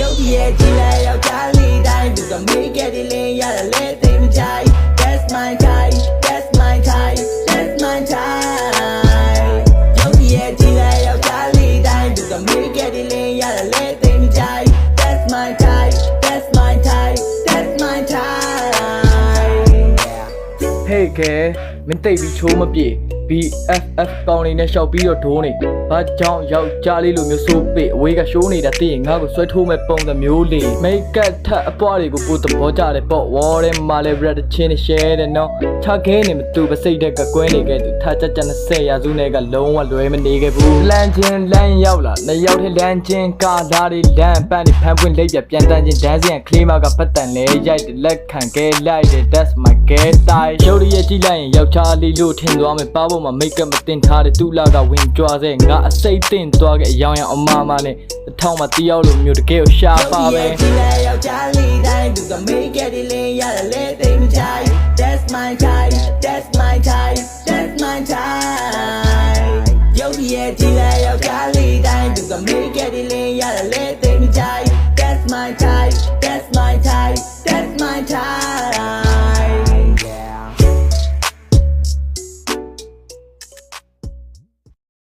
ရုပ်ရဲ့ကြည့်လိုက်ယောက်ျားလေးတိုင်းသူကမေးခဲ့တယ်လင်းရတဲ့လေသိမကြိုက် That's my type That's my type That's my type ရုပ်ရဲ့ကြည့်လိုက်ယောက်ျားလေးတိုင်းသူကမေးခဲ့တယ်လင်းရတဲ့လေသိမကြိုက် That's my type That's my type That's my type Hey ကဲမင်းတိတ်ပြီးချိုးမပြေ BFF ကောင်းနေနဲ့ရှောက်ပြီးတော့ဒိုးနေဘာကြောင့်ယောက်ျားလေးလိုမျိုးဆိုးပေအဝေးကရှိုးနေတာသိရင်ငါ့ကိုဆွဲထိုးမဲ့ပုံစံမျိုးလေးမိတ်ကတ်ထပ်အပွားတွေကိုပို့သဘောကျတယ်ပေါ့ဝေါ်တဲ့မှာလဲ red ချင်းနဲ့ share တယ်နော်ချခဲနေမတူပစိတ်တဲ့ကကွဲနေခဲ့သူထားကြ20ရာစုနဲ့ကလုံးဝလွဲမနေခဲ့ဘူးလမ်းချင်းလမ်းရောက်လာနှစ်ယောက်ထဲလမ်းချင်းကားသားတွေလမ်းပန်းတွေဖမ်းပွင့်လိပ်ပြပြန်တန်းချင်းဒန်းစင်ကလေးမကပတ်တန်လဲရိုက်တယ်လက်ခံခဲလိုက်တယ် that's my gay style ရုပ်ရည်ကြည့်လိုက်ရင်ယောက်ျားလေးလို့ထင်သွားမယ်ပါဖို့မှာ make up မတင်ထားတဲ့သူ့လာကဝင်ကြွားစေငါအစိတ်တင်သွားခဲ့အယောင်ရောင်အမမနဲ့တစ်ထောင်မှတယောက်လိုမျိုးတကယ်ကိုရှာပါပဲကြည့်လိုက်ယောက်ျားလေးတိုင်းသူက make it လင်းရတယ်လေသိမကြိုက် That's my type That's my type That's my type ရုပ်ရဲ့ကြည့်လိုက်ယောက်ျားလေးတိုင်းသူက make it လင်းရတယ်လေသိမကြိုက် That's my type That's my type That's my type